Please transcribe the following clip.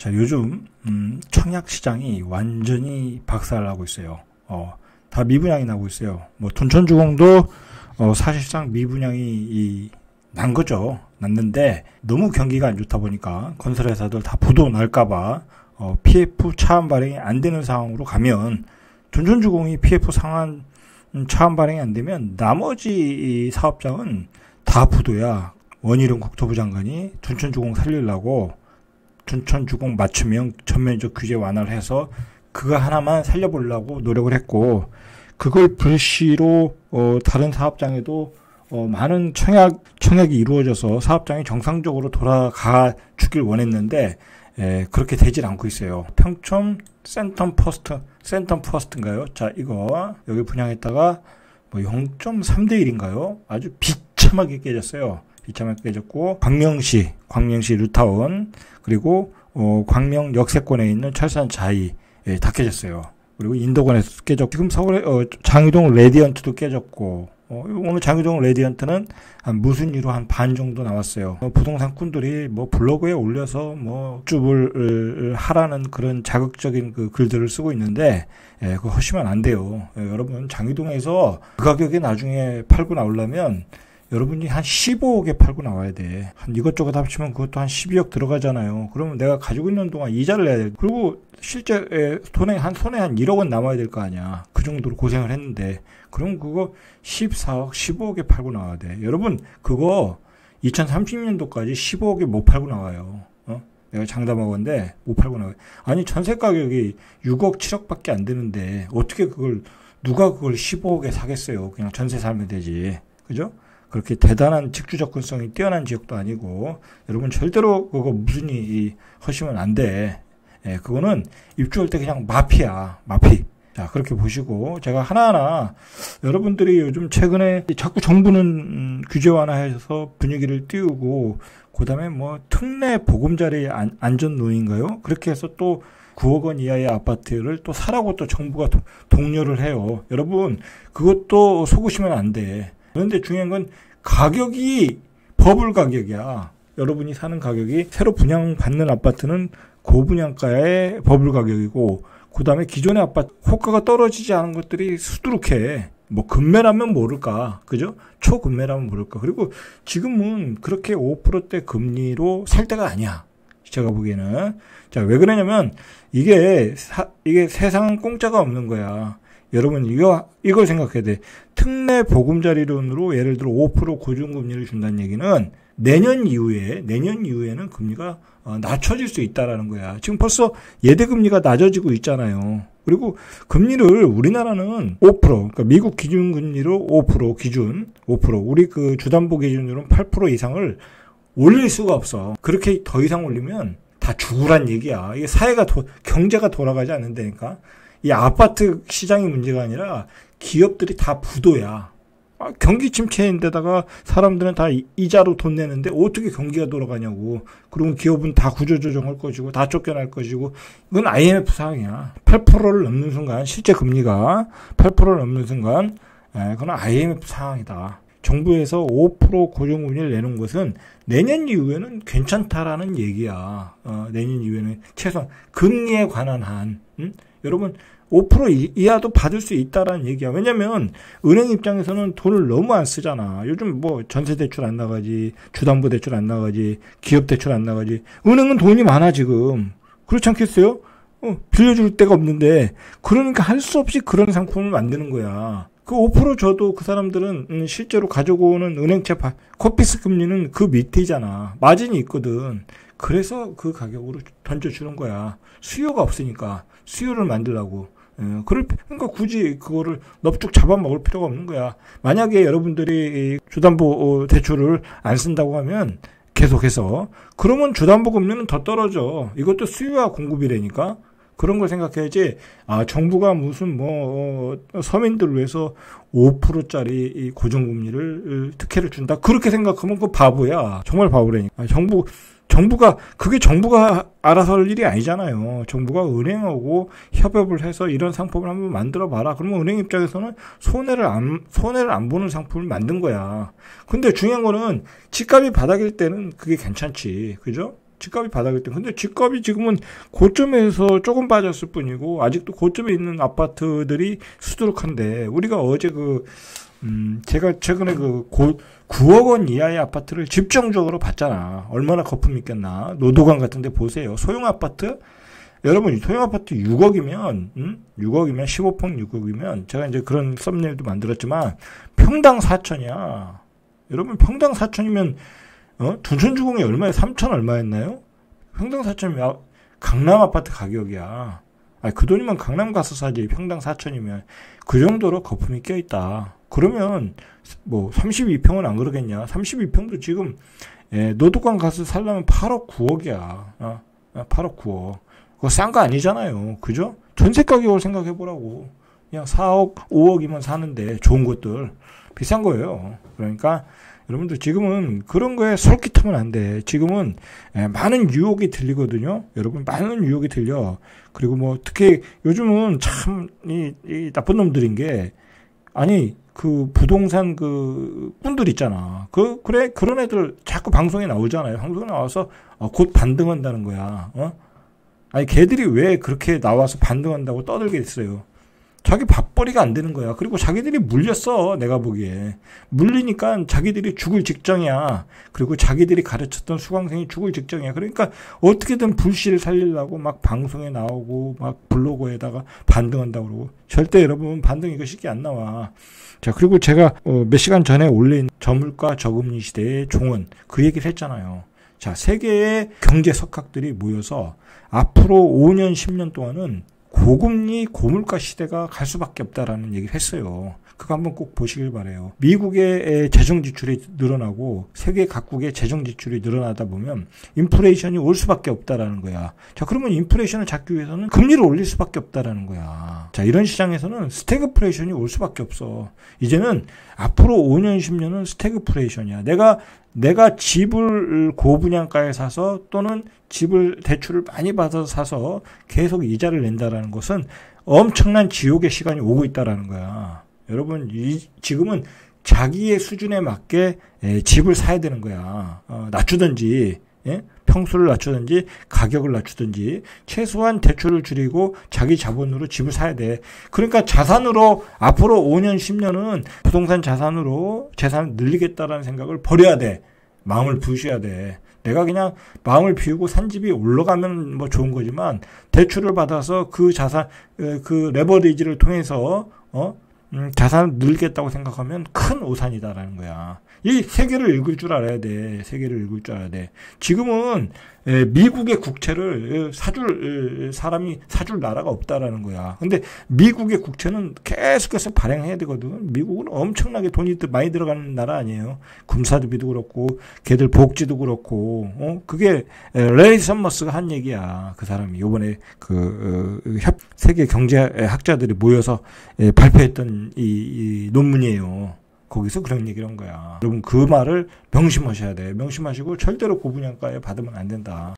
자, 요즘 청약 시장이 완전히 박살나고 있어요. 다 미분양이 나고 있어요. 뭐 둔촌주공도 사실상 미분양이 난 거죠. 났는데 너무 경기가 안 좋다 보니까 건설회사들 다 부도 날까봐 PF 차환 발행이 안 되는 상황으로 가면, 둔촌주공이 PF 상환 차환 발행이 안 되면 나머지 사업장은 다 부도야. 원희룡 국토부 장관이 둔촌주공 살리려고 둔촌주공 맞춤형 전면적 규제 완화를 해서 그거 하나만 살려보려고 노력을 했고, 그걸 불씨로 다른 사업장에도 많은 청약이 이루어져서 사업장이 정상적으로 돌아가 주길 원했는데 그렇게 되질 않고 있어요. 평촌 센텀 퍼스트인가요? 자, 이거 여기 분양했다가 뭐 0.3대 1인가요? 아주 비참하게 깨졌어요. 비참하게 깨졌고, 광명시 루타운, 그리고 광명 역세권에 있는 철산 자이 다 깨졌어요. 그리고 인도권에서 깨졌고, 지금 서울에 장유동 레디언트도 깨졌고, 오늘 장유동 레디언트는 무슨 이유로 한 반 정도 나왔어요. 부동산꾼들이 뭐 블로그에 올려서 뭐 줍을 하라는 그런 자극적인 그 글들을 쓰고 있는데, 그거 하시면 안 돼요. 여러분, 장유동에서 그 가격에 나중에 팔고 나오려면 여러분이 한 15억에 팔고 나와야 돼. 한 이것저것 합치면 그것도 한 12억 들어가잖아요. 그러면 내가 가지고 있는 동안 이자를 내야 돼. 그리고 실제 손에 한 1억 원 남아야 될 거 아니야. 그 정도로 고생을 했는데. 그럼 그거 14억, 15억에 팔고 나와야 돼. 여러분, 그거 2030년도까지 15억에 못 팔고 나와요. 내가 장담하건데 못 팔고 나와요. 아니, 전세 가격이 6억, 7억밖에 안 되는데 어떻게 누가 그걸 15억에 사겠어요. 그냥 전세 살면 되지. 그죠? 그렇게 대단한 직주 접근성이 뛰어난 지역도 아니고, 여러분 절대로 그거 무슨 하시면 안 돼. 그거는 입주할 때 그냥 마피. 자, 그렇게 보시고, 제가 하나하나 여러분들이 요즘 최근에 자꾸 정부는 규제 완화해서 분위기를 띄우고, 그다음에 뭐 특례 보금자리 안전노인가요? 그렇게 해서 또 9억 원 이하의 아파트를 또 사라고 또 정부가 독려를 해요. 여러분, 그것도 속으시면 안 돼. 그런데 중요한 건 가격이 버블 가격이야. 여러분이 사는 가격이 새로 분양받는 아파트는 고분양가의 버블 가격이고, 그 다음에 기존의 아파트 호가가 떨어지지 않은 것들이 수두룩해. 뭐 금매라면 모를까, 그죠? 초금매라면 모를까. 그리고 지금은 그렇게 5%대 금리로 살 때가 아니야, 제가 보기에는. 자, 왜 그러냐면 이게 세상은 공짜가 없는 거야. 여러분, 이걸 생각해야 돼. 특례 보금자리론으로 예를 들어 5% 고정금리를 준다는 얘기는 내년 이후에는 금리가 낮춰질 수 있다라는 거야. 지금 벌써 예대금리가 낮아지고 있잖아요. 그리고 금리를 우리나라는 5%, 그러니까 미국 기준금리로 5% 기준, 5%, 우리 그 주담보 기준으로는 8% 이상을 올릴 수가 없어. 그렇게 더 이상 올리면 다 죽으란 얘기야. 이게 경제가 돌아가지 않는다니까. 이 아파트 시장이 문제가 아니라 기업들이 다 부도야. 경기 침체인데다가 사람들은 다 이자로 돈 내는데 어떻게 경기가 돌아가냐고. 그러면 기업은 다 구조조정할 것이고 다 쫓겨날 것이고. 이건 IMF 상황이야. 8%를 넘는 순간, 실제 금리가 8%를 넘는 순간, 그건 IMF 상황이다. 정부에서 5% 고정금리를 내는 것은 내년 이후에는 괜찮다라는 얘기야. 내년 이후에는 최소한 금리에 관한 한, 여러분 5% 이하도 받을 수 있다라는 얘기야. 왜냐면 은행 입장에서는 돈을 너무 안 쓰잖아. 요즘 뭐 전세 대출 안 나가지, 주담보 대출 안 나가지, 기업 대출 안 나가지. 은행은 돈이 많아 지금. 그렇지 않겠어요? 빌려줄 데가 없는데. 그러니까 할 수 없이 그런 상품을 만드는 거야. 그 5% 줘도 그 사람들은 실제로 가져오는 은행채 코피스 금리는 그 밑이잖아. 마진이 있거든. 그래서 그 가격으로 던져주는 거야. 수요가 없으니까. 수요를 만들라고. 그러니까 굳이 그거를 넙죽 잡아먹을 필요가 없는 거야. 만약에 여러분들이 주담보 대출을 안 쓴다고 하면 계속해서, 그러면 주담보 금리는 더 떨어져. 이것도 수요와 공급이라니까. 그런 걸 생각해야지. 정부가 무슨 서민들을 위해서 5%짜리 고정금리를 특혜를 준다, 그렇게 생각하면 그거 바보야. 정말 바보라니까. 그게 정부가 알아서 할 일이 아니잖아요. 정부가 은행하고 협업을 해서 이런 상품을 한번 만들어 봐라. 그러면 은행 입장에서는 손해를 안 보는 상품을 만든 거야. 근데 중요한 거는 집값이 바닥일 때는 그게 괜찮지. 그죠? 집값이 바닥일 때. 근데 집값이 지금은 고점에서 조금 빠졌을 뿐이고 아직도 고점에 있는 아파트들이 수두룩한데 우리가 어제 제가 최근에 9억 원 이하의 아파트를 집중적으로 봤잖아. 얼마나 거품 있겠나. 노도강 같은 데 보세요. 소형 아파트? 여러분, 소형 아파트 6억이면, 6억이면, 15평 6억이면, 제가 이제 그런 썸네일도 만들었지만, 평당 4천이야. 여러분, 평당 4천이면, 둔촌주공이 얼마에 3천 얼마였나요? 평당 4천이면, 강남 아파트 가격이야. 아니, 그 돈이면 강남 가서 사지. 평당 4천이면. 그 정도로 거품이 껴있다. 그러면, 32평은 안 그러겠냐? 32평도 지금, 노도강 가서 살려면 8억 9억이야. 8억 9억. 그거 싼 거 아니잖아요. 그죠? 전세 가격을 생각해 보라고. 그냥 4억, 5억이면 사는데 좋은 것들 비싼 거예요. 그러니까 여러분들 지금은 그런 거에 솔깃하면 안 돼. 지금은 많은 유혹이 들리거든요. 여러분 많은 유혹이 들려. 그리고 특히 요즘은 참 이 나쁜 놈들인 게 아니 그 부동산 꾼들 있잖아. 그래 그런 애들 자꾸 방송에 나오잖아요. 방송에 나와서 곧 반등한다는 거야. 아니 걔들이 왜 그렇게 나와서 반등한다고 떠들게 됐어요. 자기 밥벌이가 안 되는 거야. 그리고 자기들이 물렸어. 내가 보기에. 물리니까 자기들이 죽을 직전이야. 그리고 자기들이 가르쳤던 수강생이 죽을 직전이야. 그러니까 어떻게든 불씨를 살리려고 막 방송에 나오고 막 블로그에다가 반등한다고 그러고. 절대 여러분 반등 이거 쉽게 안 나와. 자, 그리고 제가 몇 시간 전에 올린 저물가 저금리 시대의 종언 그 얘기를 했잖아요. 자, 세계의 경제 석학들이 모여서 앞으로 5년, 10년 동안은 고금리, 고물가 시대가 갈 수밖에 없다라는 얘기를 했어요. 그거 한번 꼭 보시길 바라요. 미국의 재정 지출이 늘어나고 세계 각국의 재정 지출이 늘어나다 보면 인플레이션이 올 수밖에 없다라는 거야. 자, 그러면 인플레이션을 잡기 위해서는 금리를 올릴 수밖에 없다라는 거야. 자, 이런 시장에서는 스태그플레이션이 올 수밖에 없어. 이제는 앞으로 5년, 10년은 스태그플레이션이야. 내가 집을 고분양가에 사서 또는 집을 대출을 많이 받아서 사서 계속 이자를 낸다라는 것은 엄청난 지옥의 시간이 오고 있다라는 거야. 여러분, 지금은 자기의 수준에 맞게 집을 사야 되는 거야. 낮추든지, 평수를 낮추든지, 가격을 낮추든지, 최소한 대출을 줄이고 자기 자본으로 집을 사야 돼. 그러니까 자산으로 앞으로 5년, 10년은 부동산 자산으로 재산을 늘리겠다라는 생각을 버려야 돼. 마음을 부으셔야 돼. 내가 그냥 마음을 비우고 산 집이 올라가면 좋은 거지만, 대출을 받아서 그 자산, 그 레버리지를 통해서, 자산을 늘리겠다고 생각하면 큰 오산이다라는 거야. 이 세계를 읽을 줄 알아야 돼. 세계를 읽을 줄 알아야 돼. 지금은 미국의 국채를 사람이 사줄 나라가 없다라는 거야. 근데 미국의 국채는 계속해서 발행해야 되거든. 미국은 엄청나게 돈이 많이 들어가는 나라 아니에요. 군사비도 그렇고, 걔들 복지도 그렇고, 그게 레리 서머스가 한 얘기야. 그 사람이 요번에 세계 경제학자들이 모여서 발표했던 이 논문이에요. 거기서 그런 얘기를 한 거야. 여러분 그 말을 명심하셔야 돼. 명심하시고 절대로 고분양가에 받으면 안 된다.